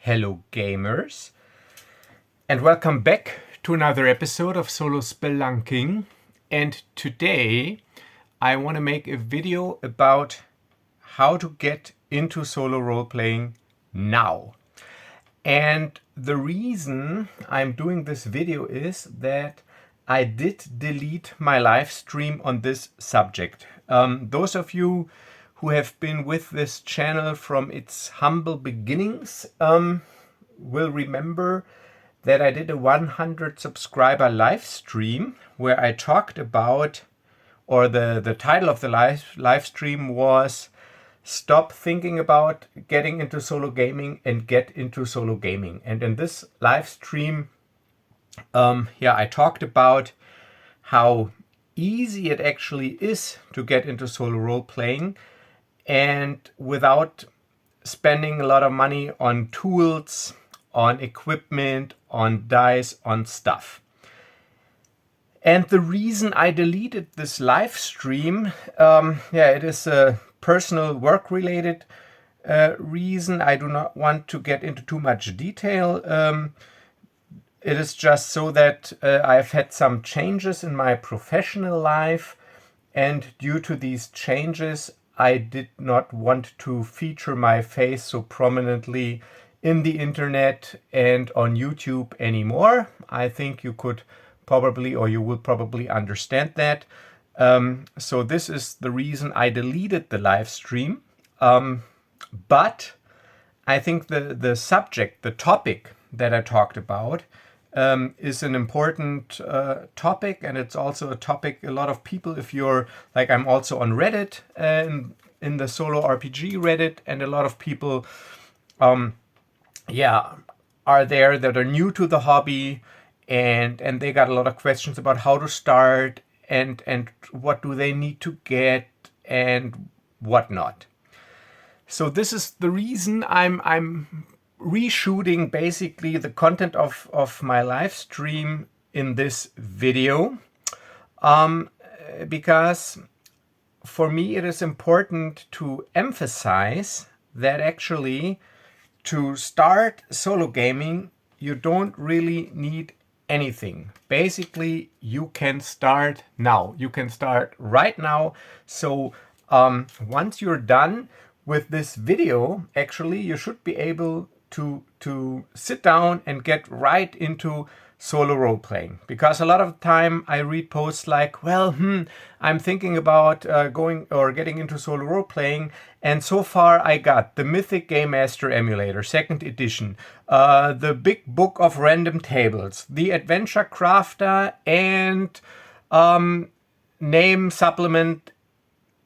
Hello gamers, and welcome back to another episode of Solo Spelunking. And today I want to make a video about how to get into solo role-playing now. And the reason I'm doing this video is that I did delete my live stream on this subject. Those of you who have been with this channel from its humble beginnings will remember that I did a 100 subscriber live stream where I talked about, or the title of the live stream was Stop Thinking About Getting into Solo Gaming and Get into Solo Gaming. And in this live stream, I talked about how easy it actually is to get into solo role playing, and without spending a lot of money on tools, on equipment, on dice, on stuff. And the reason I deleted this live stream, it is a personal work-related reason. I do not want to get into too much detail. It is just so that I've had some changes in my professional life, and due to these changes, I did not want to feature my face so prominently in the internet and on YouTube anymore. I think you could probably, or you will probably understand that. So this is the reason I deleted the live stream. But I think the subject, the topic that I talked about is an important topic, and it's also a topic a lot of people, if you're like, I'm also on Reddit, in the solo RPG Reddit, and a lot of people are there that are new to the hobby, and they got a lot of questions about how to start and what do they need to get and whatnot. So this is the reason I'm reshooting basically the content of my live stream in this video, because for me it is important to emphasize that actually to start solo gaming you don't really need anything. Basically you can start now. You can start right now. So once you're done with this video, actually you should be able to sit down and get right into solo role playing, because a lot of the time I read posts like, well, I'm thinking about going or getting into solo role playing, and so far I got the Mythic Game Master Emulator 2nd edition, the Big Book of Random Tables, the Adventure Crafter, and name supplement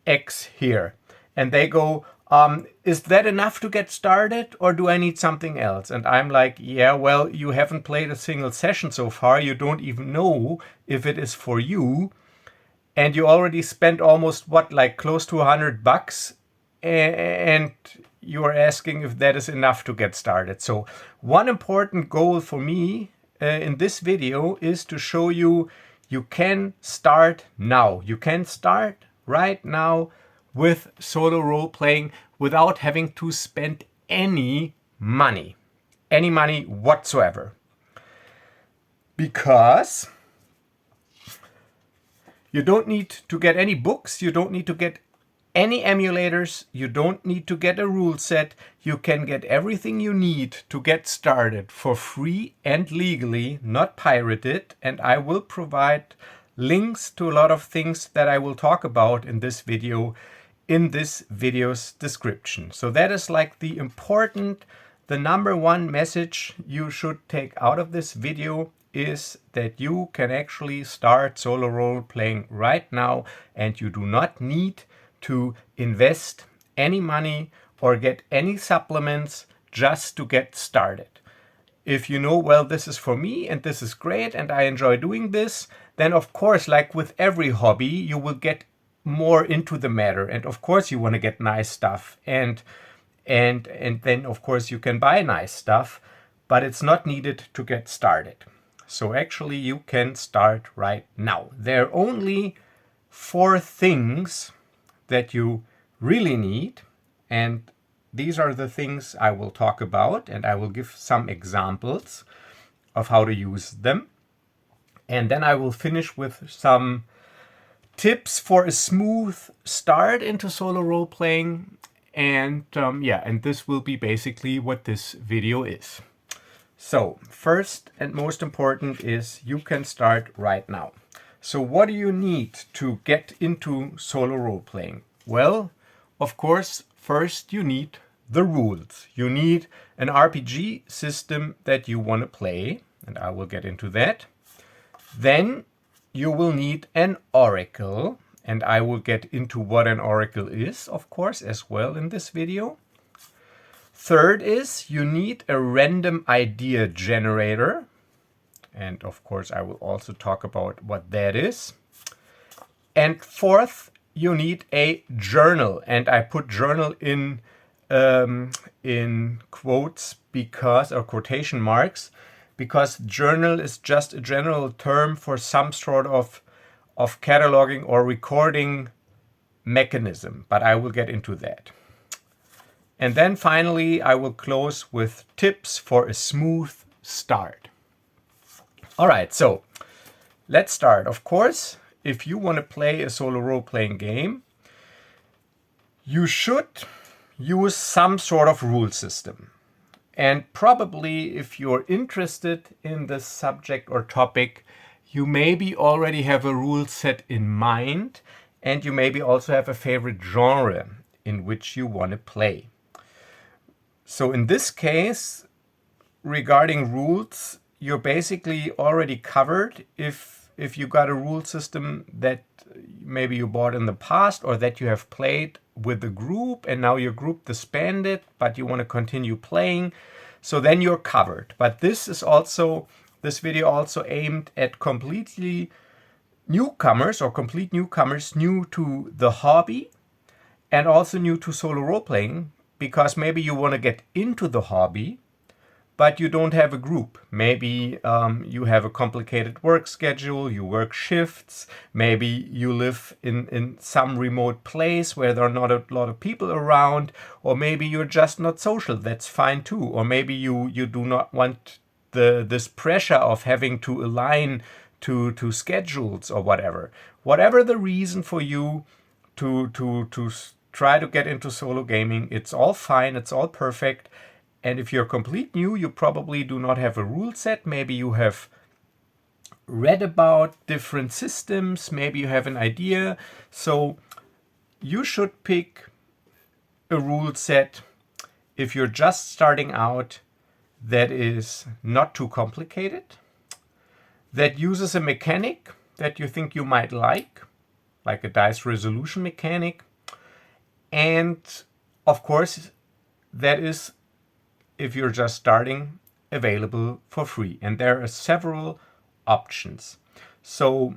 X here, and they go, is that enough to get started, or do I need something else? And I'm like, yeah, well, you haven't played a single session so far. You don't even know if it is for you. And you already spent almost, close to $100. And you're asking if that is enough to get started. So one important goal for me in this video is to show you, you can start now. You can start right now with solo role playing without having to spend any money whatsoever. Because you don't need to get any books, you don't need to get any emulators, you don't need to get a rule set. You can get everything you need to get started for free and legally, not pirated, and I will provide links to a lot of things that I will talk about in this video in this video's description. So that is like the number one message you should take out of this video, is that you can actually start solo role playing right now, and you do not need to invest any money or get any supplements just to get started. If you know, well, this is for me and this is great and I enjoy doing this, then of course, like with every hobby, you will get more into the matter, and of course you want to get nice stuff, and then of course you can buy nice stuff, but it's not needed to get started. So actually you can start right now. There are only 4 things that you really need, and these are the things I will talk about, and I will give some examples of how to use them. And then I will finish with some tips for a smooth start into solo role playing. And yeah, and this will be basically what this video is. So first and most important is you can start right now. So what do you need to get into solo role playing? Well, of course, first you need the rules. You need an RPG system that you want to play, and I will get into that. Then you will need an oracle, and I will get into what an oracle is, of course, as well in this video. Third is you need a random idea generator, and of course I will also talk about what that is. And fourth, you need a journal, and I put journal in quotes because, or quotation marks, because journal is just a general term for some sort of cataloging or recording mechanism, but I will get into that. And then finally, I will close with tips for a smooth start. All right, so let's start. Of course, if you want to play a solo role-playing game, you should use some sort of rule system. And probably if you're interested in this subject or topic, you maybe already have a rule set in mind, and you maybe also have a favorite genre in which you want to play. So in this case, regarding rules, you're basically already covered if you got a rule system that maybe you bought in the past or that you have played with a group and now your group disbanded, but you want to continue playing. So then you're covered. But this video also aimed at completely newcomers or complete newcomers, new to the hobby and also new to solo role playing, because maybe you want to get into the hobby, but you don't have a group. Maybe you have a complicated work schedule, you work shifts, maybe you live in some remote place where there are not a lot of people around, or maybe you're just not social, that's fine too. Or maybe you do not want this pressure of having to align to schedules or whatever. Whatever the reason for you to try to get into solo gaming, it's all fine, it's all perfect. And if you're complete new, you probably do not have a rule set. Maybe you have read about different systems, maybe you have an idea. So you should pick a rule set if you're just starting out that is not too complicated, that uses a mechanic that you think you might like a dice resolution mechanic. And of course, that is, if you're just starting, available for free. And there are several options. So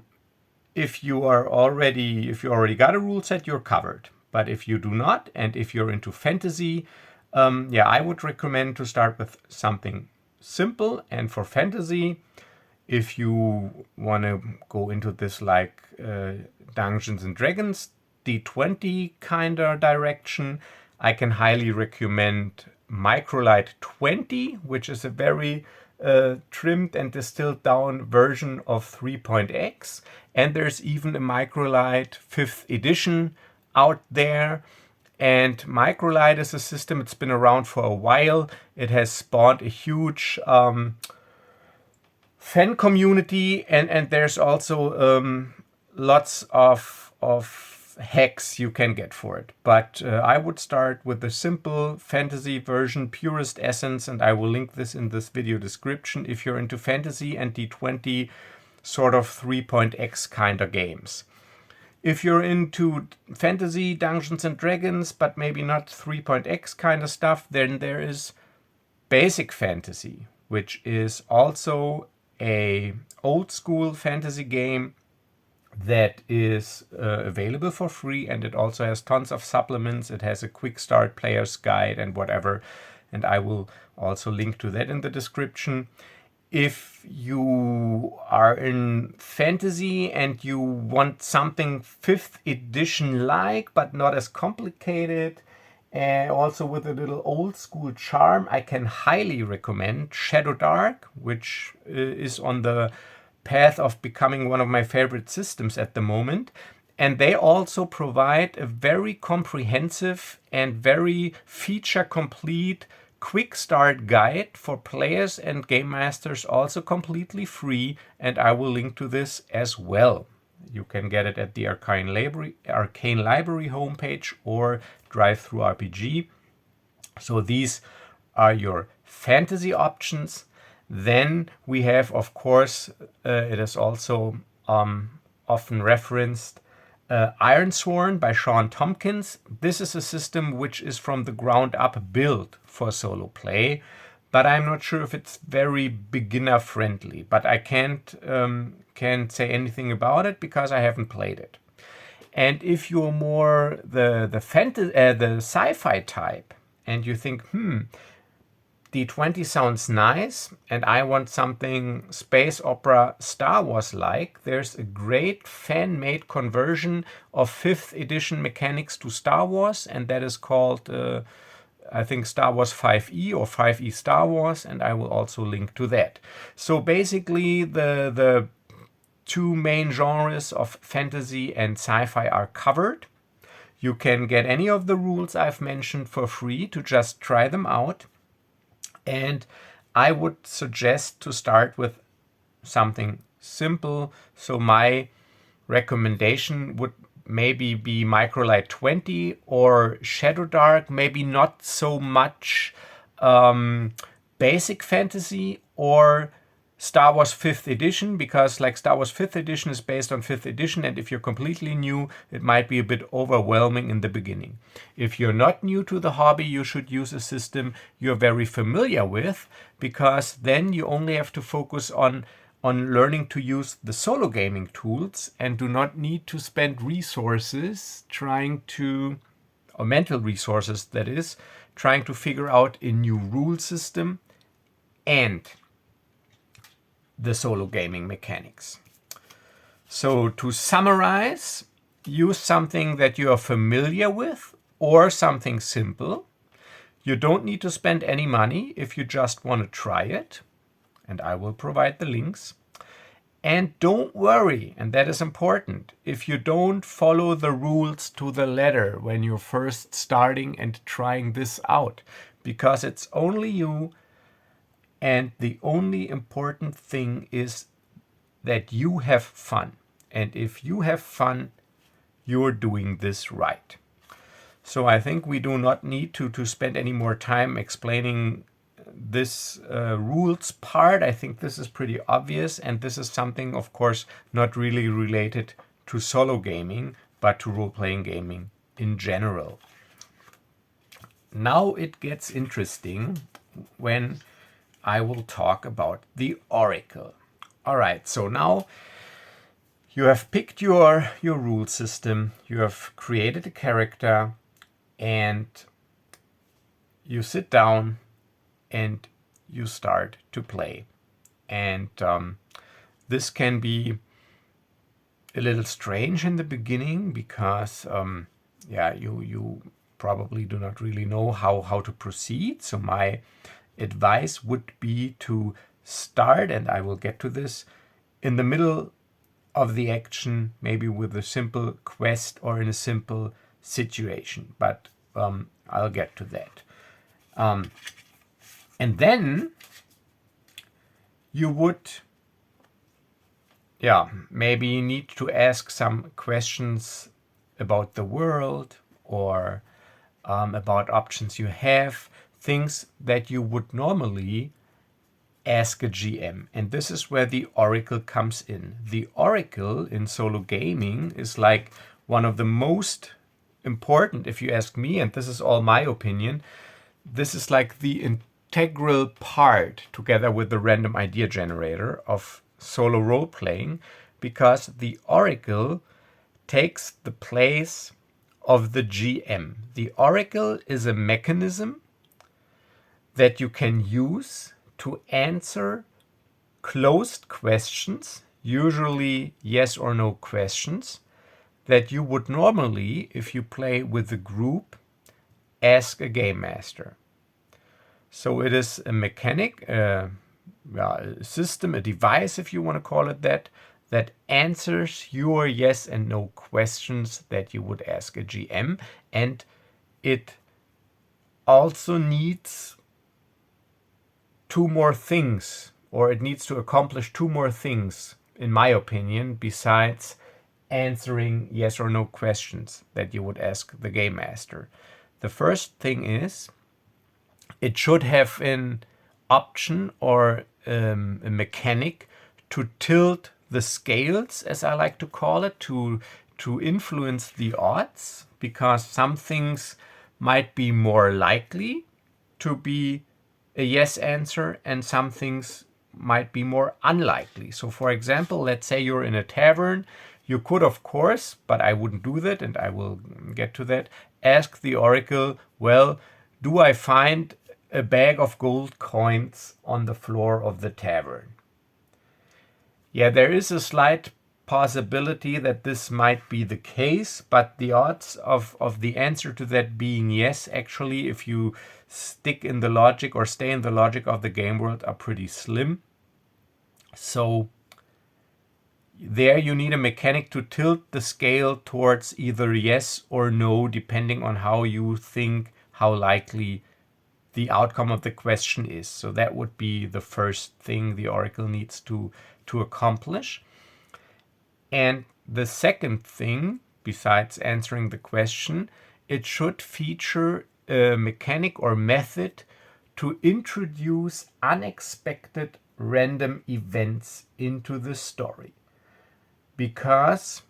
if you already got a rule set, you're covered. But if you do not, and if you're into fantasy, I would recommend to start with something simple. And for fantasy, if you want to go into this like Dungeons and Dragons, D20 kind of direction, I can highly recommend Microlite 20, which is a very trimmed and distilled down version of 3.x. And there's even a Microlite 5th edition out there. And Microlite is a system, it's been around for a while. It has spawned a huge fan community, and there's also lots of hacks you can get for it. But I would start with the simple fantasy version, purest essence, and I will link this in this video description if you're into fantasy and D20 sort of 3.x kind of games. If you're into fantasy, Dungeons and Dragons, but maybe not 3.x kind of stuff, then there is basic fantasy, which is also a old school fantasy game that is available for free, and it also has tons of supplements. It has a quick start player's guide and whatever, and I will also link to that in the description. If you are in fantasy and you want something 5th edition like, but not as complicated, and also with a little old school charm. I can highly recommend Shadowdark, which is on the path of becoming one of my favorite systems at the moment. And they also provide a very comprehensive and very feature complete quick start guide for players and game masters, also completely free, and I will link to this as well. You can get it at the Arcane Library homepage or DriveThruRPG. So these are your fantasy options. Then we have, of course, it is also often referenced, Ironsworn by Sean Tompkins. This is a system which is from the ground up built for solo play, but I'm not sure if it's very beginner friendly. But I can't say anything about it because I haven't played it. And if you're more the sci-fi type, and you think, D20 sounds nice, and I want something space opera Star Wars like, there's a great fan-made conversion of 5th edition mechanics to Star Wars, and that is called, I think, Star Wars 5e or 5e Star Wars, and I will also link to that. So basically, the two main genres of fantasy and sci-fi are covered. You can get any of the rules I've mentioned for free to just try them out. And I would suggest to start with something simple. So my recommendation would maybe be Microlite 20 or Shadowdark, maybe not so much basic fantasy or Star Wars 5th edition, because like Star Wars 5th edition is based on 5th edition, and if you're completely new, it might be a bit overwhelming in the beginning. If you're not new to the hobby, you should use a system you're very familiar with, because then you only have to focus on learning to use the solo gaming tools and do not need to spend resources or mental resources, that is, trying to figure out a new rule system and the solo gaming mechanics. So to summarize, use something that you are familiar with or something simple. You don't need to spend any money if you just want to try it, and I will provide the links. And don't worry, and that is important, if you don't follow the rules to the letter when you're first starting and trying this out, because it's only you. And the only important thing is that you have fun. And if you have fun, you're doing this right. So I think we do not need to spend any more time explaining this rules part. I think this is pretty obvious. And this is something, of course, not really related to solo gaming, but to role-playing gaming in general. Now it gets interesting when I will talk about the Oracle. All right, so now you have picked your rule system, you have created a character, and you sit down and you start to play. And this can be a little strange in the beginning because, you probably do not really know how to proceed. So my advice would be to start, and I will get to this, in the middle of the action, maybe with a simple quest or in a simple situation, but I'll get to that. And then you would maybe need to ask some questions about the world or about options you have, things that you would normally ask a GM. And this is where the Oracle comes in. The Oracle in solo gaming is like one of the most important, if you ask me, and this is all my opinion, this is like the integral part, together with the random idea generator, of solo role-playing, because the Oracle takes the place of the GM. The Oracle is a mechanism that you can use to answer closed questions, usually yes or no questions, that you would normally, if you play with a group, ask a game master. So it is a mechanic, a system, a device, if you want to call it that answers your yes and no questions that you would ask a GM. And it also needs two more things, or it needs to accomplish two more things, in my opinion, besides answering yes or no questions that you would ask the game master. The first thing is, it should have an option or a mechanic to tilt the scales, as I like to call it, to influence the odds, because some things might be more likely to be a yes answer and some things might be more unlikely. So for example, let's say you're in a tavern. You could, of course, but I wouldn't do that, and I will get to that, ask the oracle, well, do I find a bag of gold coins on the floor of the tavern? Yeah, there is a slight possibility that this might be the case, but the odds of the answer to that being yes, actually, if you stick in the logic or stay in the logic of the game world, are pretty slim. So there you need a mechanic to tilt the scale towards either yes or no, depending on how you think, how likely the outcome of the question is. So that would be the first thing the oracle needs to accomplish. And the second thing, besides answering the question, it should feature a mechanic or method to introduce unexpected random events into the story. Because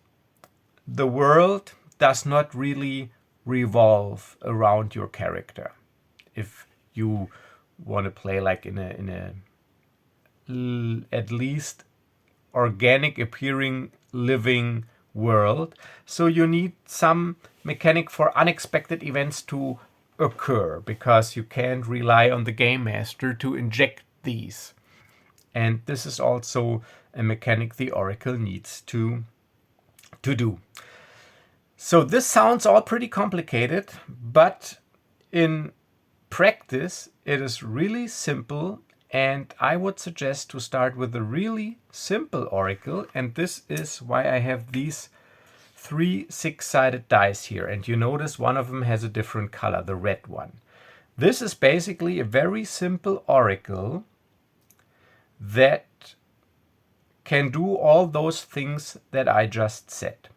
the world does not really revolve around your character. If you want to play like in a at least organic appearing living world, so you need some mechanic for unexpected events to occur, because you can't rely on the game master to inject these. And this is also a mechanic the oracle needs to do. So this sounds all pretty complicated, but in practice it is really simple, and I would suggest to start with a really simple oracle. And this is why I have these 3 6-sided dice here, and you notice one of them has a different color, the red one. This is basically a very simple oracle that can do all those things that I just said.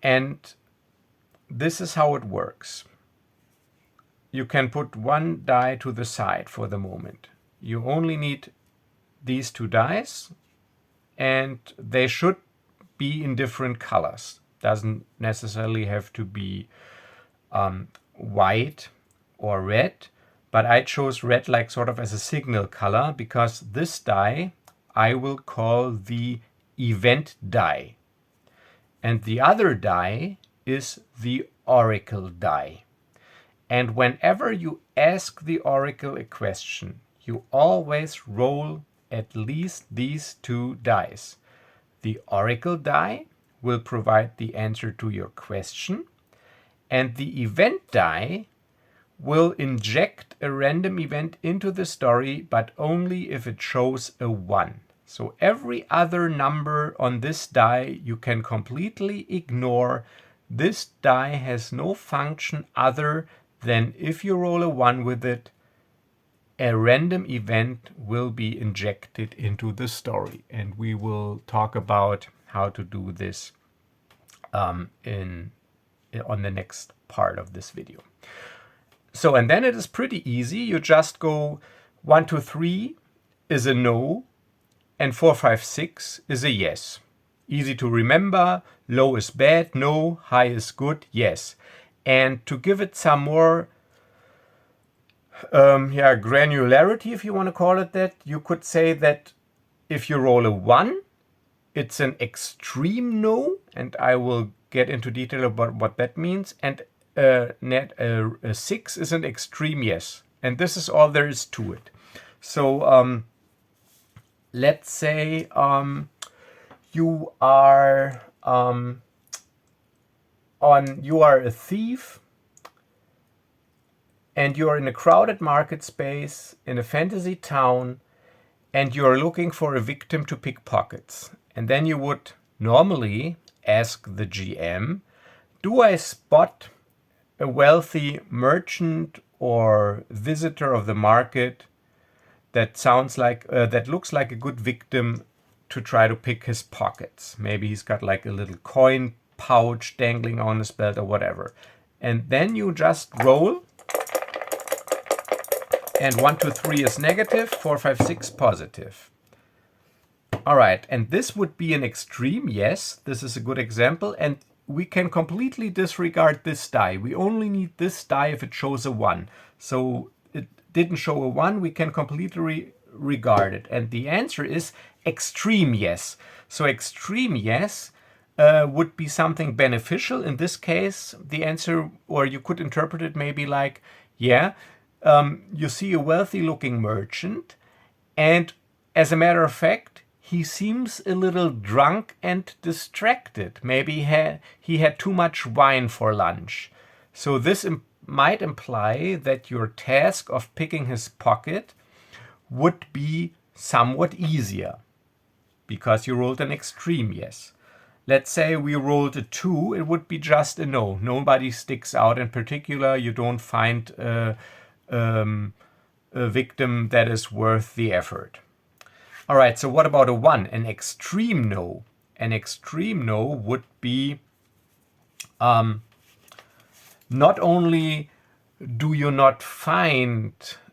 And this is how it works. You can put one die to the side for the moment. You only need these 2 dice, and they should be in different colors. Doesn't necessarily have to be white or red, but I chose red like sort of as a signal color, because this die I will call the event die. And the other die is the oracle die. And whenever you ask the oracle a question, you always roll at least these 2 dice. The oracle die will provide the answer to your question, and the event die will inject a random event into the story, but only if it shows a 1. So every other number on this die you can completely ignore. This die has no function other than if you roll a 1 with it, a random event will be injected into the story. And we will talk about how to do this on the next part of this video. So, and then it is pretty easy. You just go 1, 2, 3 is a no, and 4, 5, 6 is a yes. Easy to remember. Low is bad, no. High is good, yes. And to give it some more granularity, if you want to call it that, you could say that if you roll a 1, it's an extreme no, and I will get into detail about what that means. And a 6 is an extreme yes, and this is all there is to it. So let's say you are a thief, and you're in a crowded market space in a fantasy town, and you're looking for a victim to pick pockets. And then you would normally ask the GM, do I spot a wealthy merchant or visitor of the market that sounds like that looks like a good victim to try to pick his pockets? Maybe he's got like a little coin pouch dangling on his belt or whatever. And then you just roll, and 1, 2, 3 is negative, 4, 5, 6 positive. All right, and this would be an extreme, yes, this is a good example, and we can completely disregard this die. We only need this die if it shows a 1. So it didn't show a 1, we can completely regard it. And the answer is extreme yes. So extreme yes would be something beneficial. In this case, the answer, or you could interpret it maybe like, yeah, you see a wealthy looking merchant, and as a matter of fact, he seems a little drunk and distracted. Maybe he had too much wine for lunch. So this might imply that your task of picking his pocket would be somewhat easier because you rolled an extreme yes. Let's say we rolled a 2, it would be just a no. Nobody sticks out in particular. You don't find a victim that is worth the effort. All right, so what about a 1? An extreme no. An extreme no would be not only do you not find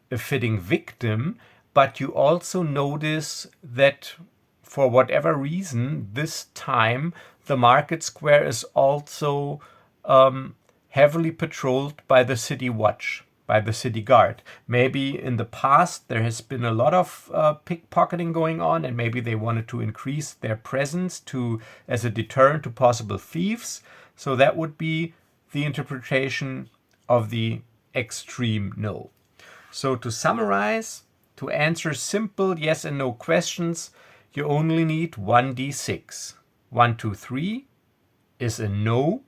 a fitting victim, but you also notice that for whatever reason, this time the market square is also heavily patrolled by the city watch, by the city guard. Maybe in the past there has been a lot of pickpocketing going on, and maybe they wanted to increase their presence as a deterrent to possible thieves. So that would be the interpretation of the extreme no. So to summarize, to answer simple yes and no questions, you only need 1d6. 1, 2, 3 is a no.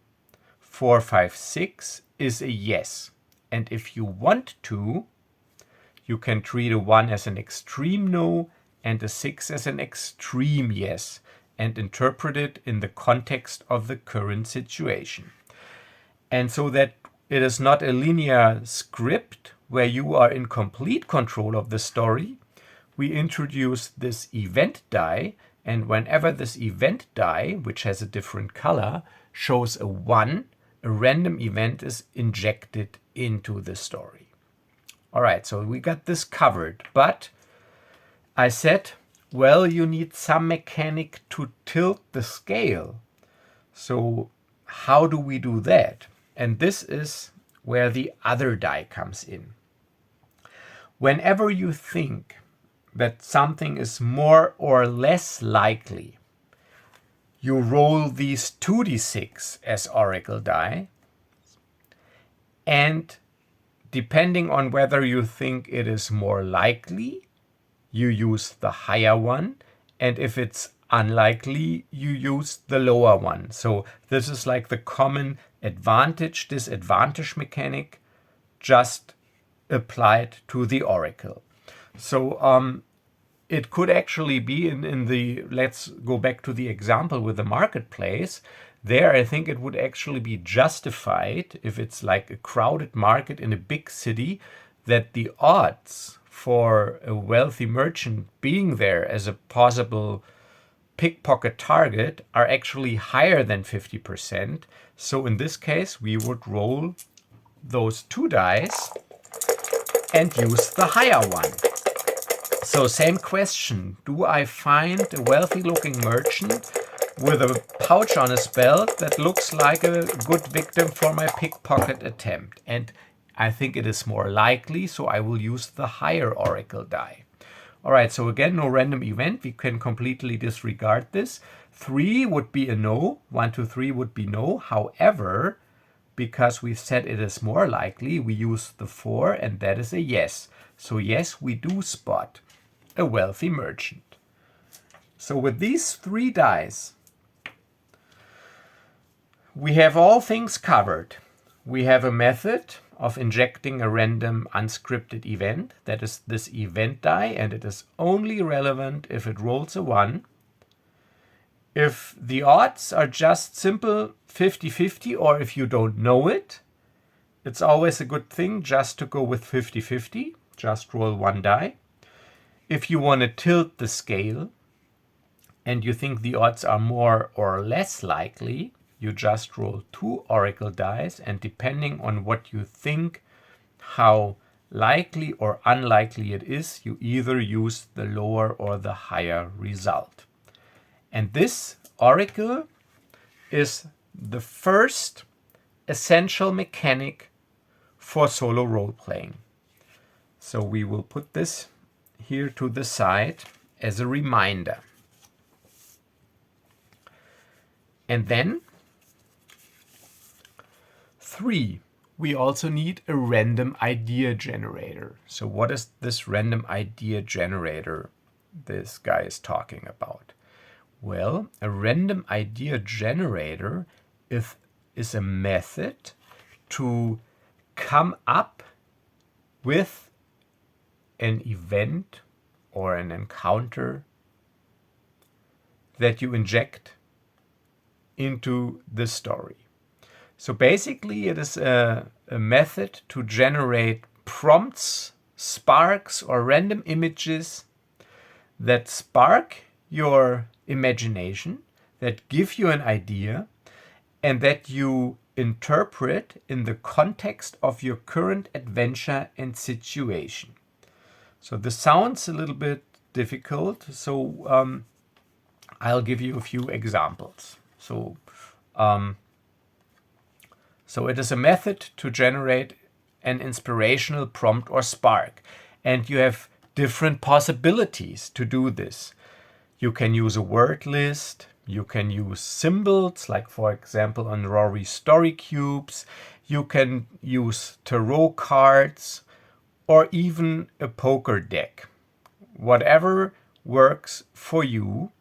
4, 5, 6 is a yes. And if you want to, you can treat a 1 as an extreme no and a 6 as an extreme yes, and interpret it in the context of the current situation. And so that it is not a linear script where you are in complete control of the story, we introduce this event die, and whenever this event die, which has a different color, shows a 1, a random event is injected into the story. All right, so we got this covered, but I said, well, you need some mechanic to tilt the scale. So how do we do that? And this is where the other die comes in. Whenever you think that something is more or less likely, you roll these 2d6 as oracle die, and depending on whether you think it is more likely, you use the higher one, and if it's unlikely, you use the lower one. So this is like the common advantage, disadvantage mechanic, just applied to the oracle. So it could actually be in the, let's go back to the example with the marketplace. There, I think it would actually be justified, if it's like a crowded market in a big city, that the odds for a wealthy merchant being there as a possible pickpocket target are actually higher than 50%. So in this case, we would roll those 2 dice and use the higher one. So same question, do I find a wealthy looking merchant with a pouch on his belt that looks like a good victim for my pickpocket attempt? And I think it is more likely, so I will use the higher oracle die. All right, so again, no random event. We can completely disregard this. 3 would be a no. 1, 2, 3 would be no. However, because we said it is more likely, we use the 4, and that is a yes. So yes, we do spot a wealthy merchant. So with these 3 dice, we have all things covered. We have a method of injecting a random unscripted event. That is this event die, and it is only relevant if it rolls a 1. If the odds are just simple 50-50, or if you don't know it, it's always a good thing just to go with 50-50. Just roll 1 die. If you want to tilt the scale and you think the odds are more or less likely, you just roll 2 oracle dice, and depending on what you think, how likely or unlikely it is, you either use the lower or the higher result. And this oracle is the first essential mechanic for solo role-playing. So we will put this here to the side as a reminder. And then 3, we also need a random idea generator. So what is this random idea generator this guy is talking about? Well, a random idea generator is a method to come up with an event or an encounter that you inject into the story. So basically it is a method to generate prompts, sparks, or random images that spark your imagination, that give you an idea, and that you interpret in the context of your current adventure and situation. So this sounds a little bit difficult, so I'll give you a few examples. So it is a method to generate an inspirational prompt or spark, and you have different possibilities to do this. You can use a word list, you can use symbols, like for example on Rory's story cubes, you can use tarot cards, or even a poker deck. Whatever works for you.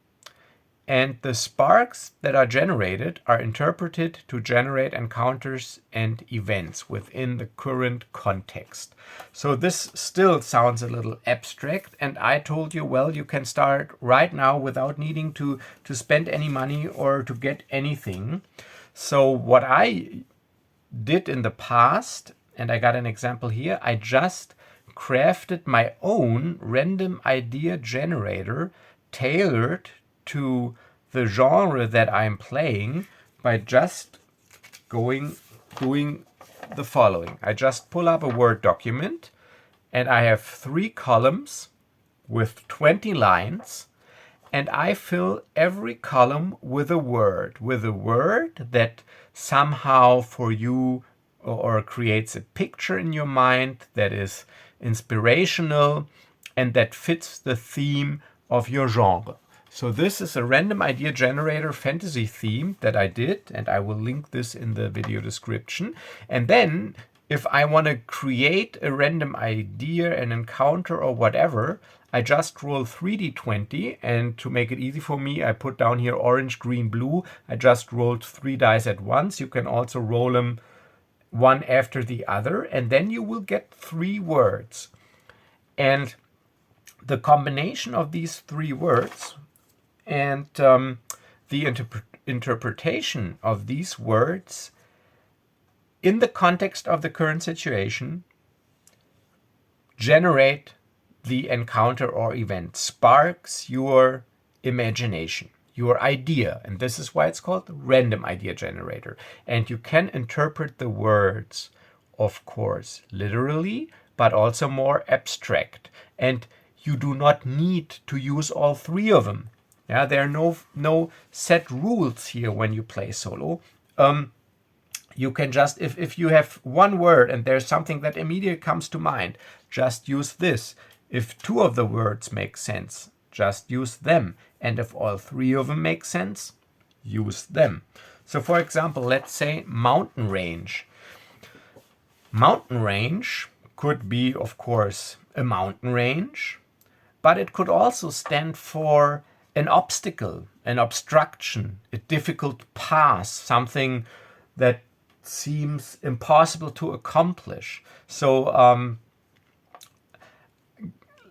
And the sparks that are generated are interpreted to generate encounters and events within the current context. So this still sounds a little abstract, and I told you, well, you can start right now without needing to spend any money or to get anything. So what I did in the past, and I got an example here, I just crafted my own random idea generator tailored to the genre that I'm playing by just doing the following. I just pull up a Word document, and I have 3 columns with 20 lines, and I fill every column with a word that somehow for you or creates a picture in your mind that is inspirational and that fits the theme of your genre. So this is a random idea generator fantasy theme that I did, and I will link this in the video description. And then if I want to create a random idea, an encounter or whatever, I just roll 3d20, and to make it easy for me, I put down here orange, green, blue. I just rolled 3 dice at once. You can also roll them one after the other, and then you will get 3 words. And the combination of these 3 words and the interpretation of these words in the context of the current situation generate the encounter or event, sparks your imagination, your idea. And this is why it's called random idea generator. And you can interpret the words, of course, literally, but also more abstract. And you do not need to use all 3 of them. Yeah, there are no set rules here when you play solo. You can just, if you have one word and there's something that immediately comes to mind, just use this. If 2 of the words make sense, just use them. And if all 3 of them make sense, use them. So for example, let's say mountain range. Mountain range could be, of course, a mountain range, but it could also stand for an obstacle, an obstruction, a difficult path, something that seems impossible to accomplish. So,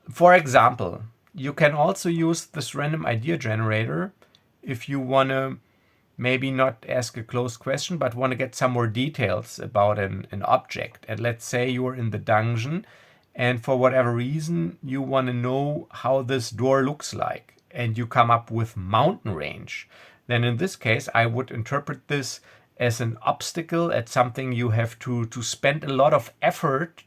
for example, you can also use this random idea generator if you want to maybe not ask a closed question, but want to get some more details about an object. And let's say you're in the dungeon, and for whatever reason, you want to know how this door looks like, and you come up with mountain range. Then in this case, I would interpret this as an obstacle, as something you have to spend a lot of effort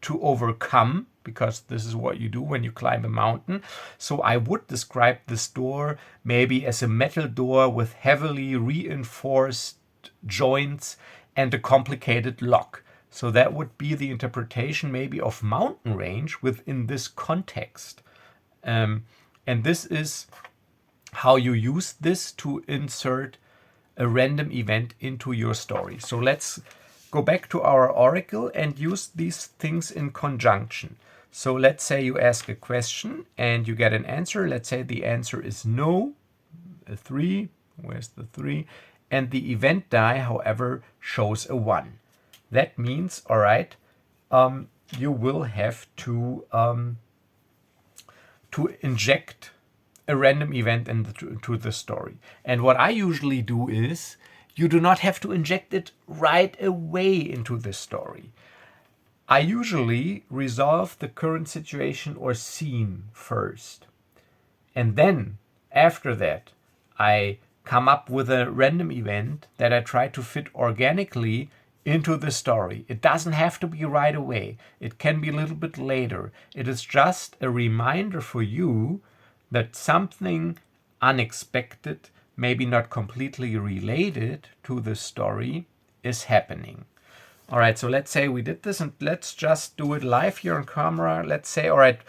to overcome, because this is what you do when you climb a mountain. So I would describe this door maybe as a metal door with heavily reinforced joints and a complicated lock. So that would be the interpretation maybe of mountain range within this context. And this is how you use this to insert a random event into your story. So let's go back to our oracle and use these things in conjunction. So let's say you ask a question and you get an answer. Let's say the answer is no, a 3. Where's the 3? And the event die, however, shows a 1. That means, all right, you will have to inject a random event into the story. And what I usually do is, you do not have to inject it right away into the story. I usually resolve the current situation or scene first. And then, after that, I come up with a random event that I try to fit organically into the story. It doesn't have to be right away. It can be a little bit later. It is just a reminder for you that something unexpected, maybe not completely related to the story, is happening. All right, so let's say we did this, and let's just do it live here on camera. Let's say, all right,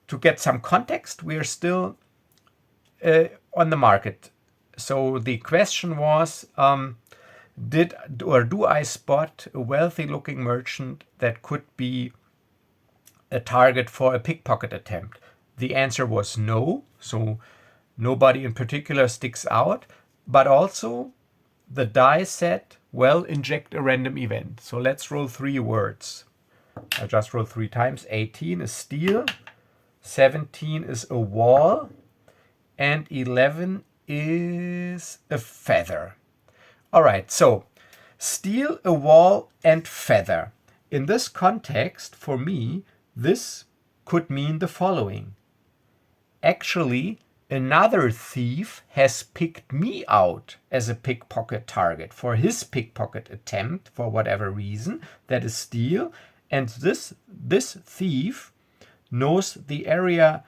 to get some context, we are still on the market. So the question was, do I spot a wealthy looking merchant that could be a target for a pickpocket attempt? The answer was no, so nobody in particular sticks out, but also the die said, well, inject a random event. So let's roll 3 words. I just rolled 3 times. 18 is steel, 17 is a wall, and 11 is a feather. All right, so steel, a wall, and feather. In this context, for me, this could mean the following. Actually, another thief has picked me out as a pickpocket target for his pickpocket attempt for whatever reason. That is steel. And this thief knows the area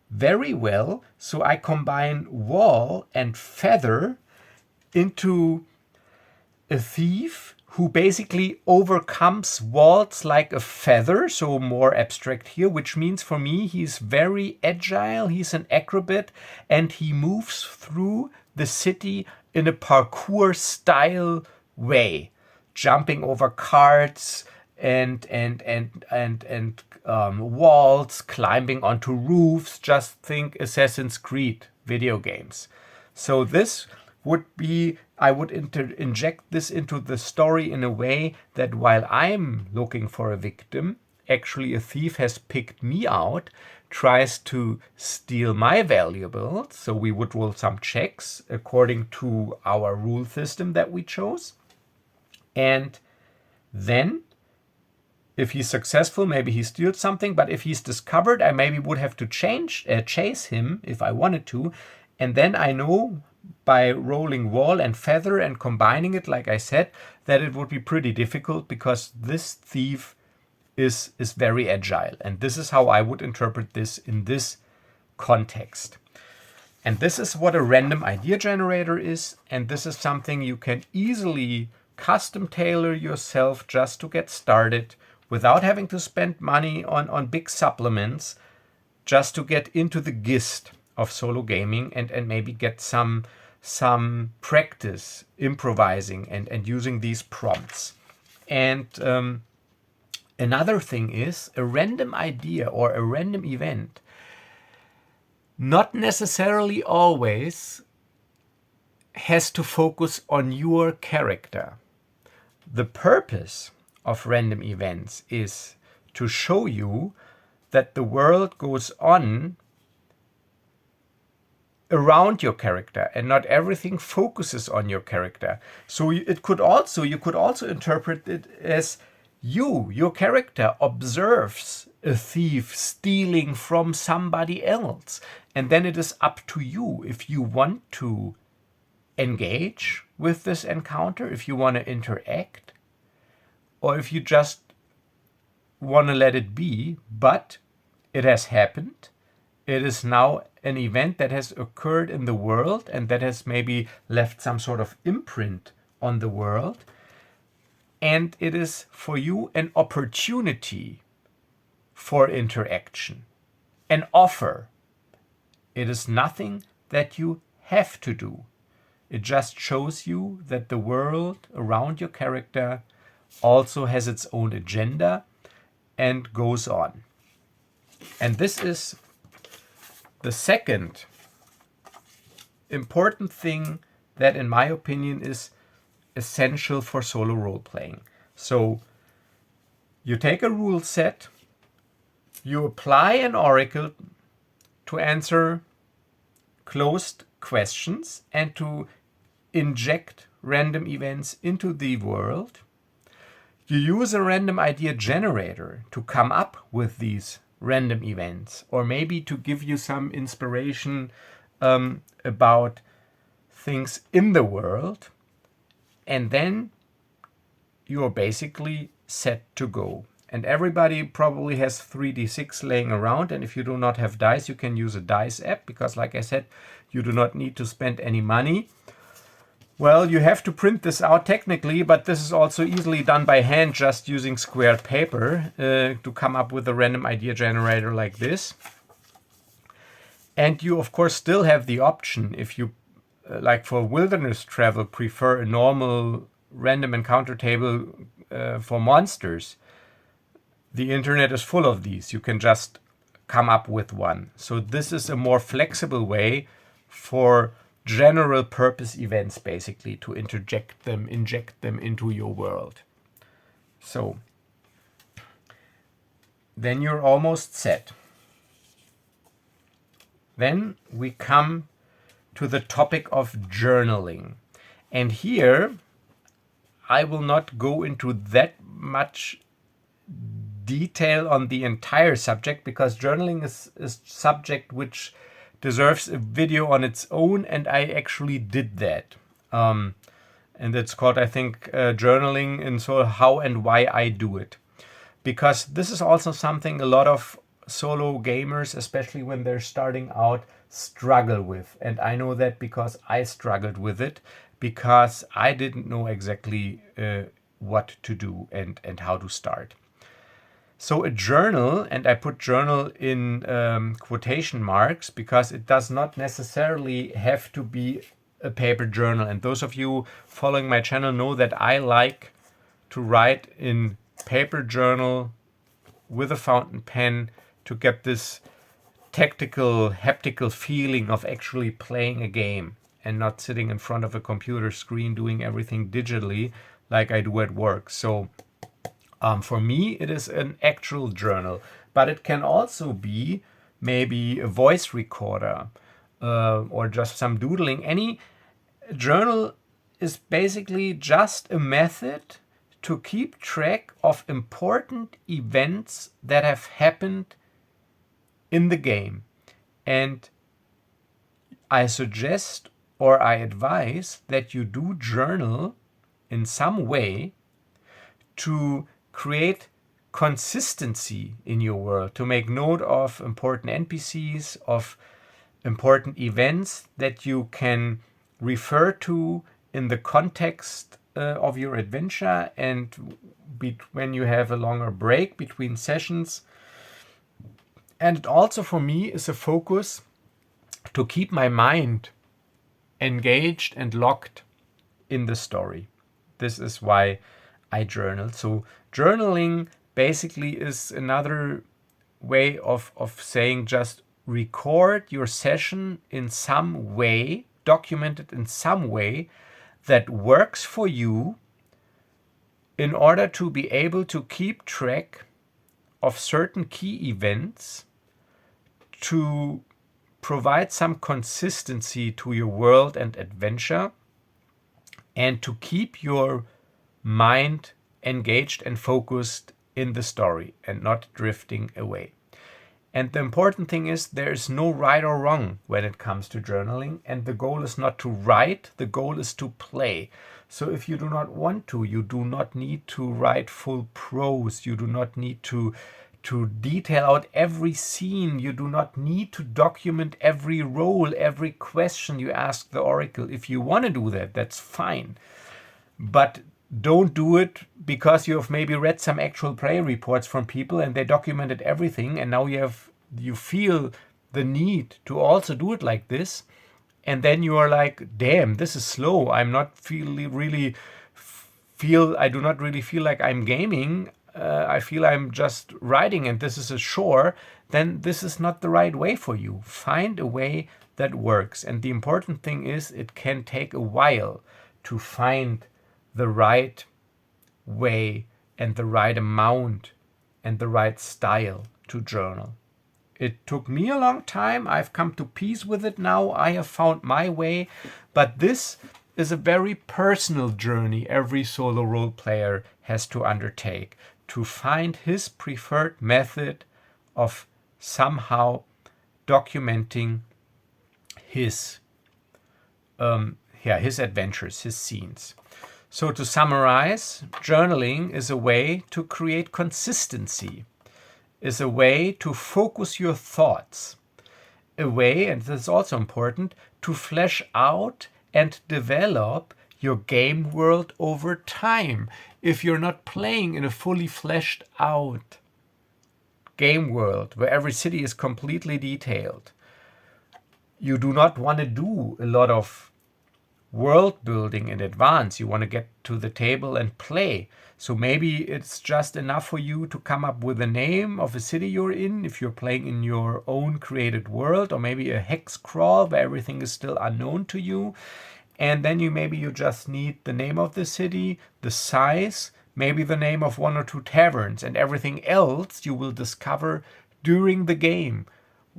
very well. So I combine wall and feather into a thief who basically overcomes walls like a feather, so more abstract here, which means for me he's very agile, he's an acrobat, and he moves through the city in a parkour style way, jumping over carts and walls, climbing onto roofs. Just think Assassin's Creed video games. So this would be, I would inject this into the story in a way that while I'm looking for a victim, actually a thief has picked me out, tries to steal my valuables. So we would roll some checks according to our rule system that we chose. And then if he's successful, maybe he steals something, but if he's discovered, I maybe would have to chase him if I wanted to. And then I know by rolling wall and feather and combining it, like I said, that it would be pretty difficult because this thief is very agile. And this is how I would interpret this in this context. And this is what a random idea generator is. And this is something you can easily custom tailor yourself just to get started without having to spend money on big supplements, just to get into the gist of solo gaming and maybe get some practice improvising and using these prompts. And another thing is a random idea or a random event not necessarily always has to focus on your character. The purpose of random events is to show you that the world goes on around your character and not everything focuses on your character. So you could also interpret it as your character observes a thief stealing from somebody else, and then it is up to you if you want to engage with this encounter, if you want to interact, or if you just want to let it be. But it has happened. It is now an event that has occurred in the world and that has maybe left some sort of imprint on the world. And it is for you an opportunity for interaction, an offer. It is nothing that you have to do. It just shows you that the world around your character also has its own agenda and goes on. And this is the second important thing that, in my opinion, is essential for solo role-playing. So you take a rule set, you apply an oracle to answer closed questions and to inject random events into the world. You use a random idea generator to come up with these random events, or maybe to give you some inspiration about things in the world, and then you're basically set to go. And everybody probably has 3d6 laying around, and if you do not have dice, you can use a dice app, because like I said, you do not need to spend any money. Well, you have to print this out technically, but this is also easily done by hand, just using squared paper to come up with a random idea generator like this. And you, of course, still have the option, if you, like for wilderness travel, prefer a normal random encounter table for monsters. The internet is full of these. You can just come up with one. So this is a more flexible way for general purpose events, basically, to inject them into your world. So then you're almost set. Then we come to the topic of journaling. And here I will not go into that much detail on the entire subject, because journaling is a subject which deserves a video on its own, and I actually did that. And it's called, I think, journaling, and so how and why I do it. Because this is also something a lot of solo gamers, especially when they're starting out, struggle with. And I know that because I struggled with it, because I didn't know exactly what to do and how to start. So a journal, and I put journal in quotation marks, because it does not necessarily have to be a paper journal. And those of you following my channel know that I like to write in paper journal with a fountain pen to get this tactical, haptical feeling of actually playing a game and not sitting in front of a computer screen doing everything digitally like I do at work. So for me, it is an actual journal, but it can also be maybe a voice recorder or just some doodling. Any journal is basically just a method to keep track of important events that have happened in the game. And I suggest, or I advise, that you do journal in some way to create consistency in your world, to make note of important NPCs, of important events that you can refer to in the context of your adventure, and when you have a longer break between sessions. And it also, for me, is a focus to keep my mind engaged and locked in the story. This is why I journal. So journaling basically is another way of saying just record your session in some way, document it in some way that works for you, in order to be able to keep track of certain key events, to provide some consistency to your world and adventure, and to keep your mind engaged and focused in the story and not drifting away. And the important thing is there is no right or wrong when it comes to journaling, and the goal is not to write, the goal is to play. So if you do not want to, you do not need to write full prose, you do not need to detail out every scene, you do not need to document every role, every question you ask the oracle. If you want to do that, that's fine. But don't do it because you have maybe read some actual player reports from people and they documented everything, and now you feel the need to also do it like this, and then you are like, damn, this is slow. I do not really feel like I'm gaming. I feel I'm just writing, and this is a chore. Then this is not the right way for you. Find a way that works. And the important thing is it can take a while to find the right way and the right amount and the right style to journal. It took me a long time. I've come to peace with it now. I have found my way. But this is a very personal journey every solo role player has to undertake to find his preferred method of somehow documenting his adventures, his scenes. So to summarize, journaling is a way to create consistency, is a way to focus your thoughts, a way, and this is also important, to flesh out and develop your game world over time. If you're not playing in a fully fleshed out game world where every city is completely detailed, you do not want to do a lot of world building in advance. You want to get to the table and play. So maybe it's just enough for you to come up with the name of a city you're in if you're playing in your own created world, or maybe a hex crawl where everything is still unknown to you. And then you just need the name of the city, the size, maybe the name of one or two taverns, and everything else you will discover during the game.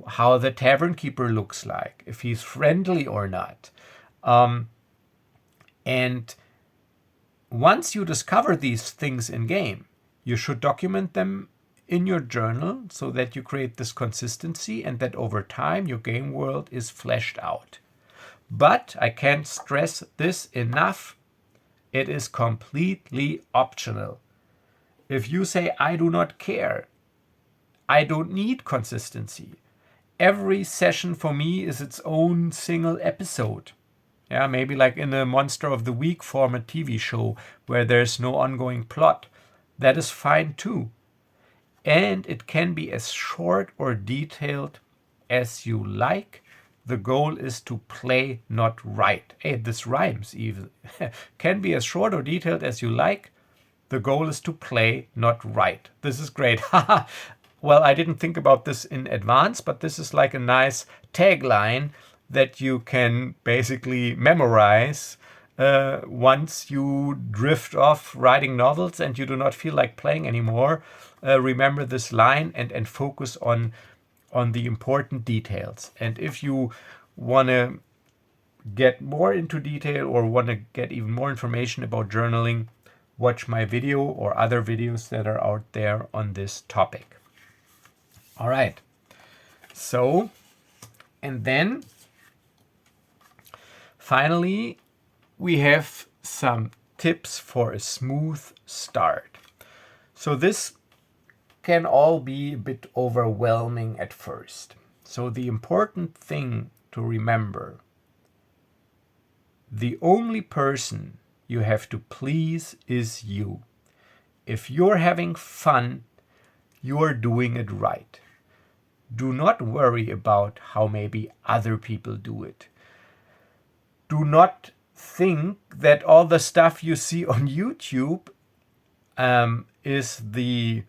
How the tavern keeper looks like, if he's friendly or not. And once you discover these things in game, you should document them in your journal so that you create this consistency and that over time your game world is fleshed out. But I can't stress this enough. It is completely optional. If you say, I do not care, I don't need consistency. Every session for me is its own single episode. Yeah, maybe like in a Monster of the Week format TV show where there's no ongoing plot. That is fine too. And it can be as short or detailed as you like. The goal is to play, not write. Hey, this rhymes even. Can be as short or detailed as you like. The goal is to play, not write. This is great. Well, I didn't think about this in advance, but this is like a nice tagline that you can basically memorize once you drift off writing novels and you do not feel like playing anymore. Remember this line and focus on the important details. And if you want to get more into detail or want to get even more information about journaling, watch my video or other videos that are out there on this topic. All right. So, and then finally, we have some tips for a smooth start. So this can all be a bit overwhelming at first. So the important thing to remember, the only person you have to please is you. If you're having fun, you're doing it right. Do not worry about how maybe other people do it. Do not think that all the stuff you see on YouTube is the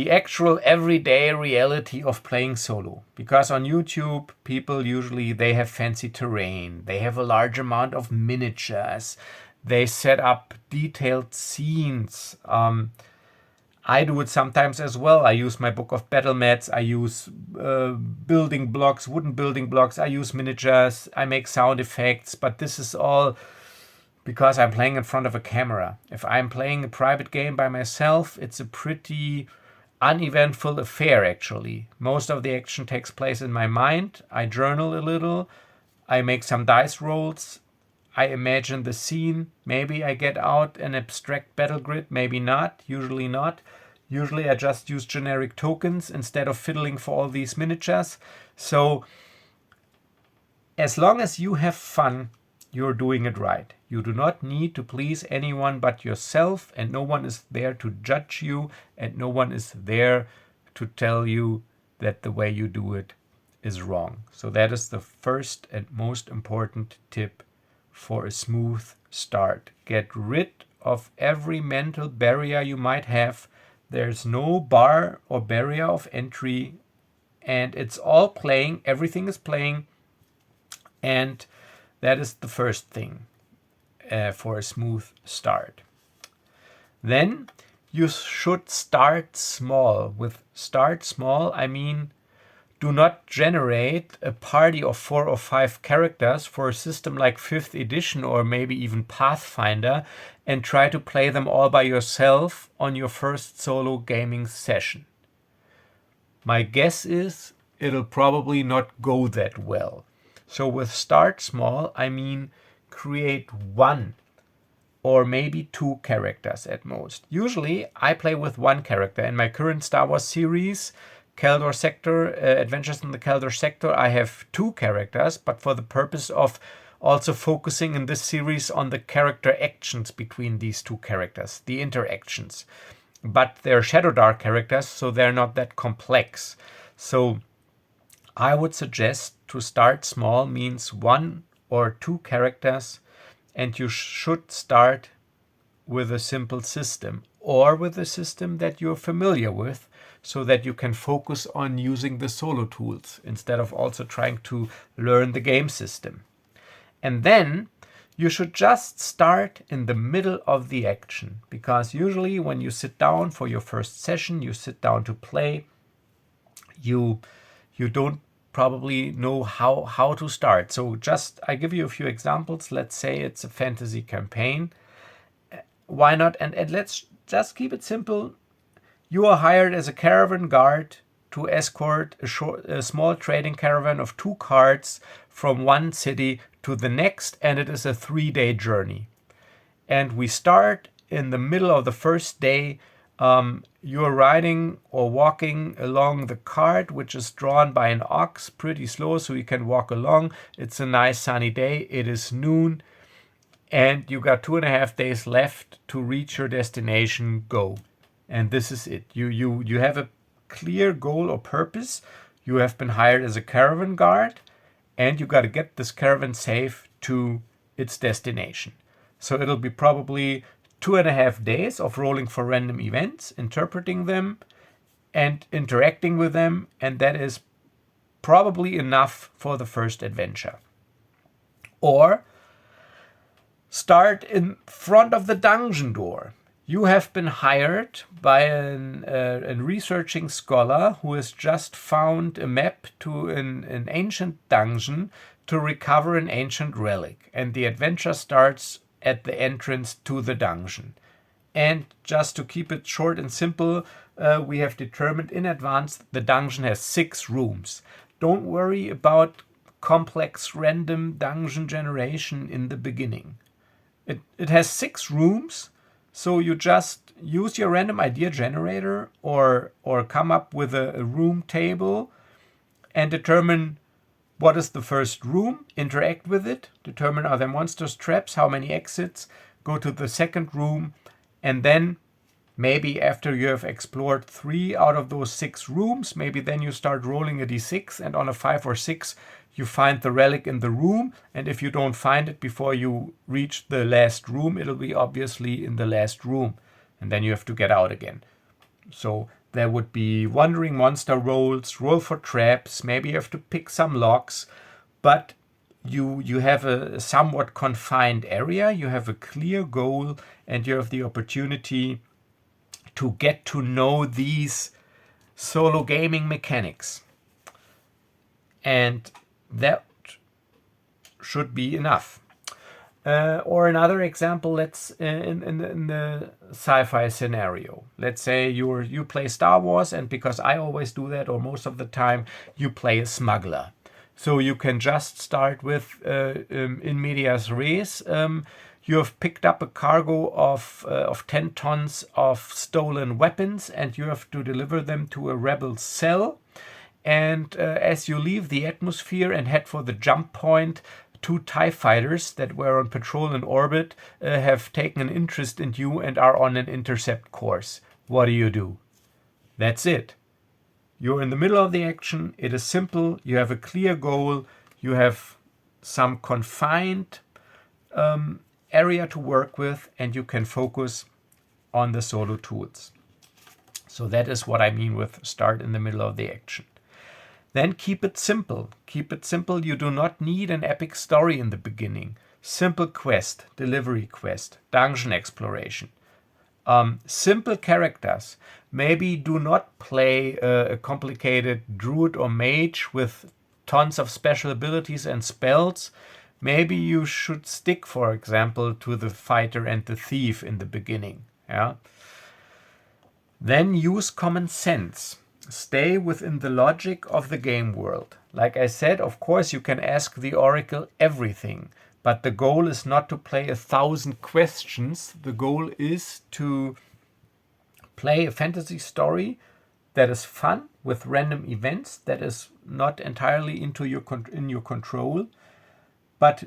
actual everyday reality of playing solo. Because on YouTube, people usually, they have fancy terrain, they have a large amount of miniatures, They set up detailed scenes. I do it sometimes as well. I use my book of battle mats. I use building blocks, wooden building blocks. I use miniatures. I make sound effects. But this is all because I'm playing in front of a camera. If I'm playing a private game by myself, it's a pretty uneventful affair, actually. Most of the action takes place in my mind. I journal a little. I make some dice rolls. I imagine the scene. Maybe I get out an abstract battle grid. Maybe not. Usually not. Usually I just use generic tokens instead of fiddling for all these miniatures. So as long as you have fun, you're doing it right. You do not need to please anyone but yourself, and no one is there to judge you, and no one is there to tell you that the way you do it is wrong. So that is the first and most important tip for a smooth start. Get rid of every mental barrier you might have. There's no bar or barrier of entry, and it's all playing. Everything is playing, and that is the first thing for a smooth start. Then you should start small. With start small, I mean do not generate a party of 4 or 5 characters for a system like 5th edition or maybe even Pathfinder and try to play them all by yourself on your first solo gaming session. My guess is it'll probably not go that well. So with start small, I mean create 1 or maybe 2 characters at most. Usually I play with 1 character. In my current Star Wars series, Kaldor Sector, Adventures in the Kaldor Sector, I have 2 characters, but for the purpose of also focusing in this series on the character actions between these 2 characters, the interactions. But they're Shadowdark characters, so they're not that complex. So I would suggest to start small means 1 or 2 characters, and you should start with a simple system or with a system that you're familiar with, so that you can focus on using the solo tools instead of also trying to learn the game system. And then you should just start in the middle of the action, because usually when you sit down for your first session, you sit down to play, you don't probably know how to start. So I give you a few examples. Let's say it's a fantasy campaign. Why not? And let's just keep it simple. You are hired as a caravan guard to escort a small trading caravan of 2 carts from one city to the next, and it is a 3-day journey. And we start in the middle of the first day. You're riding or walking along the cart, which is drawn by an ox, pretty slow, so you can walk along. It's a nice sunny day. It is noon, and you got 2.5 days left to reach your destination. Go. And this is it. You have a clear goal or purpose. You have been hired as a caravan guard, and you got to get this caravan safe to its destination. So it'll be probably 2.5 days of rolling for random events, interpreting them, and interacting with them, and that is probably enough for the first adventure. Or start in front of the dungeon door. You have been hired by a researching scholar who has just found a map to an ancient dungeon to recover an ancient relic. And the adventure starts at the entrance to the dungeon. And just to keep it short and simple, we have determined in advance the dungeon has 6 rooms. Don't worry about complex random dungeon generation in the beginning. It has 6 rooms. So you just use your random idea generator or come up with a room table and determine what is the first room, interact with it, determine are there monsters, traps, how many exits, go to the second room, and then maybe after you have explored 3 out of those 6 rooms, maybe then you start rolling a d6, and on a 5 or 6 you find the relic in the room, and if you don't find it before you reach the last room, it'll be obviously in the last room, and then you have to get out again. So there would be wandering monster rolls, roll for traps, maybe you have to pick some locks, but you have a somewhat confined area, you have a clear goal, and you have the opportunity to get to know these solo gaming mechanics. And that should be enough. Or another example, let's in the sci-fi scenario. Let's say you play Star Wars, and because I always do that, or most of the time, you play a smuggler. So you can just start with in medias res. You have picked up a cargo of 10 tons of stolen weapons, and you have to deliver them to a rebel cell. And as you leave the atmosphere and head for the jump point, 2 TIE fighters that were on patrol in orbit have taken an interest in you and are on an intercept course. What do? That's it. You're in the middle of the action. It is simple. You have a clear goal. You have some confined area to work with, and you can focus on the solo tools. So that is what I mean with start in the middle of the action. Then keep it simple. Keep it simple. You do not need an epic story in the beginning. Simple quest, delivery quest, dungeon exploration. Simple characters. Maybe do not play a complicated druid or mage with tons of special abilities and spells. Maybe you should stick, for example, to the fighter and the thief in the beginning. Yeah. Then use common sense. Stay within the logic of the game world. Like I said, of course, you can ask the Oracle everything, but the goal is not to play 1,000 questions. The goal is to play a fantasy story that is fun with random events, that is not entirely in your control. But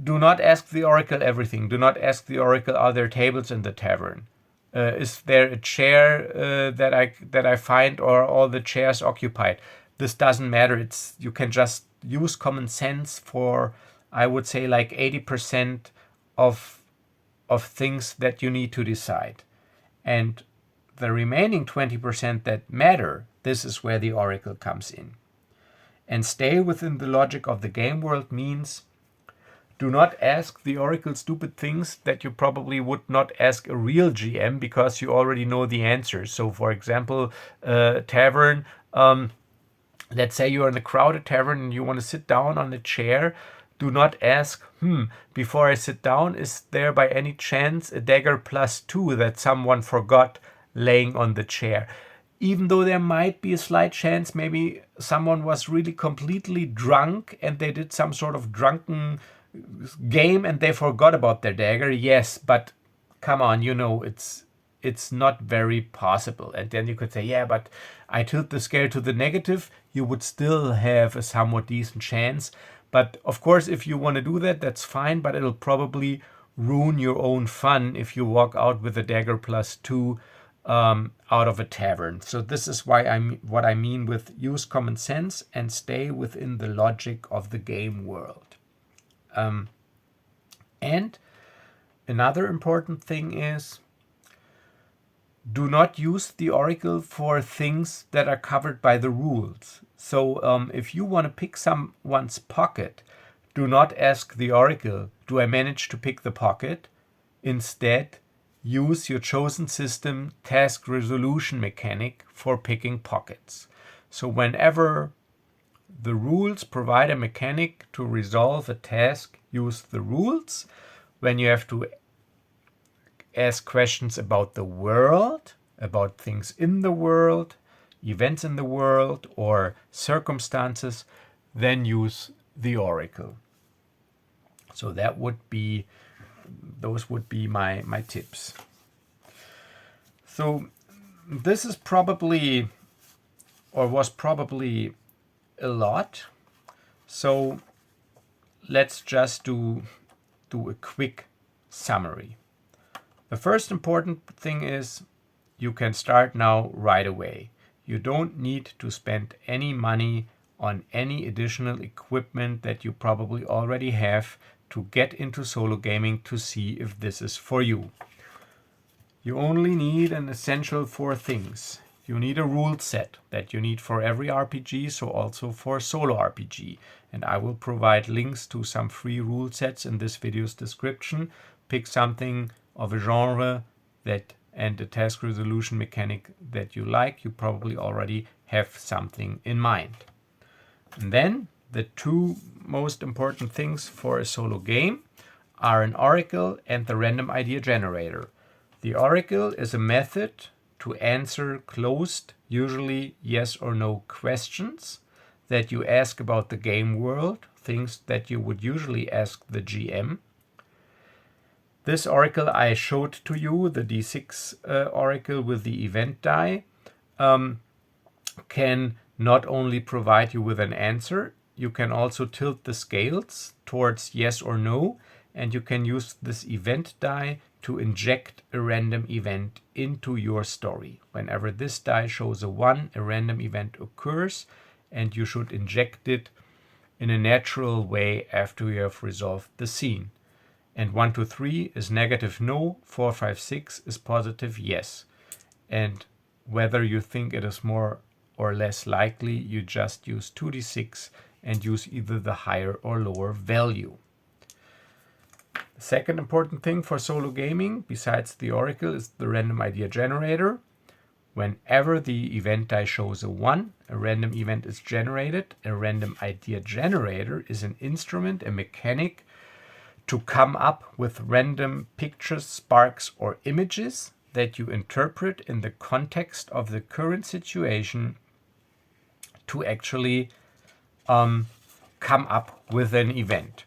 do not ask the Oracle everything. Do not ask the Oracle, are there tables in the tavern? Is there a chair that I find, or are all the chairs occupied? This doesn't matter. You can just use common sense for, I would say, like 80% of things that you need to decide. And the remaining 20% that matter, this is where the Oracle comes in. And stay within the logic of the game world means do not ask the Oracle stupid things that you probably would not ask a real GM because you already know the answers. So, for example, tavern, let's say you're in a crowded tavern and you want to sit down on a chair. Do not ask, before I sit down, is there by any chance a dagger +2 that someone forgot laying on the chair? Even though there might be a slight chance maybe someone was really completely drunk and they did some sort of drunken game and they forgot about their dagger. Yes, but come on, it's not very possible. And then you could say, yeah, but I tilt the scale to the negative. You would still have a somewhat decent chance. But of course, if you want to do that, that's fine, but it'll probably ruin your own fun if you walk out with a dagger +2 out of a tavern. So this is what I mean with use common sense and stay within the logic of the game world. And another important thing is do not use the Oracle for things that are covered by the rules. So if you want to pick someone's pocket, do not ask the Oracle, do I manage to pick the pocket? Instead, use your chosen system task resolution mechanic for picking pockets. So whenever the rules provide a mechanic to resolve a task, use the rules. When you have to ask questions about the world, about things in the world, events in the world, or circumstances, then use the Oracle. So those would be my tips. So this is probably, or was probably, a lot. So let's just do a quick summary. The first important thing is you can start now right away. You don't need to spend any money on any additional equipment that you probably already have to get into solo gaming to see if this is for you. You only need an essential 4 things. you need a rule set that you need for every RPG, so also for solo RPG. And I will provide links to some free rule sets in this video's description. Pick something of a genre and a task resolution mechanic that you like. You probably already have something in mind. And then the two most important things for a solo game are an oracle and the random idea generator. The oracle is a method to answer closed, usually yes or no questions that you ask about the game world, things that you would usually ask the GM. This oracle I showed to you, the D6 oracle with the event die, can not only provide you with an answer, you can also tilt the scales towards yes or no, and you can use this event die to inject a random event into your story. Whenever this die shows a 1, a random event occurs, and you should inject it in a natural way after you have resolved the scene. And 1 to 3 is negative no, 4, 5, 6 is positive yes. And whether you think it is more or less likely, you just use 2d6 and use either the higher or lower value. The second important thing for solo gaming, besides the oracle, is the random idea generator. Whenever the event die shows a 1, a random event is generated. A random idea generator is an instrument, a mechanic, to come up with random pictures, sparks, or images that you interpret in the context of the current situation to actually come up with an event.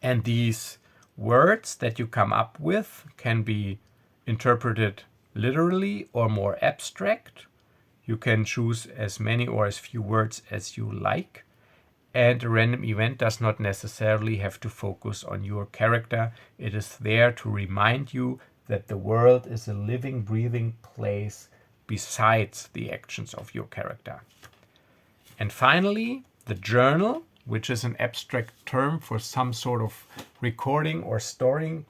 And these words that you come up with can be interpreted literally or more abstract. You can choose as many or as few words as you like. And a random event does not necessarily have to focus on your character. It is there to remind you that the world is a living, breathing place besides the actions of your character. And finally, the journal, which is an abstract term for some sort of recording or storage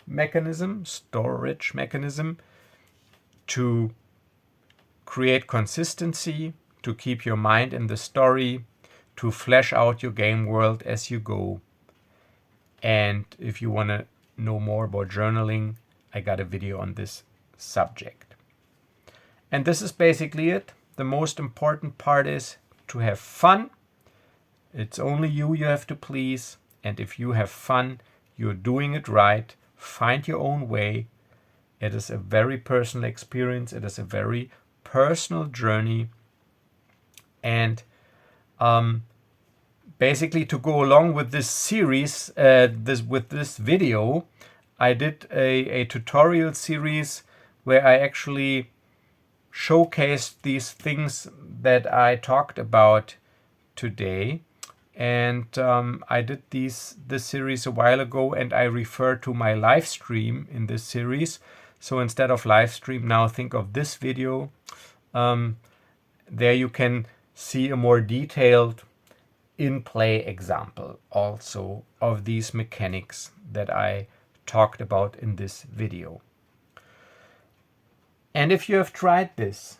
mechanism, to create consistency, to keep your mind in the story, to flesh out your game world as you go. And if you want to know more about journaling, I got a video on this subject. And this is basically it. The most important part is to have fun. It's only you have to please. And if you have fun, you're doing it right. Find your own way. It is a very personal experience. It is a very personal journey. And basically, to go along with this series, with this video, I did a tutorial series where I actually showcased these things that I talked about today. And I did this series a while ago, and I refer to my live stream in this series. So instead of live stream, now think of this video. There you can see a more detailed in-play example also of these mechanics that I talked about in this video. And if you have tried this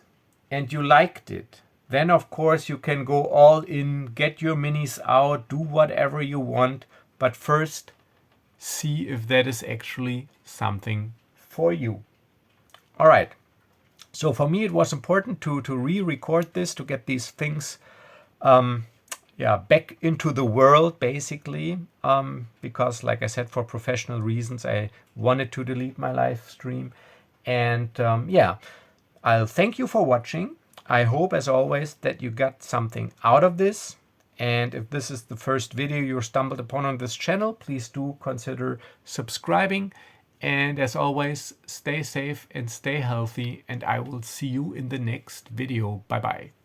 and you liked it, then of course you can go all in, get your minis out, do whatever you want, but first see if that is actually something for you. All right. So for me, it was important to re-record this, to get these things back into the world, basically, because, like I said, for professional reasons, I wanted to delete my live stream. And I'll thank you for watching. I hope, as always, that you got something out of this. And if this is the first video you stumbled upon on this channel, please do consider subscribing. And as always, stay safe and stay healthy, and I will see you in the next video. Bye bye.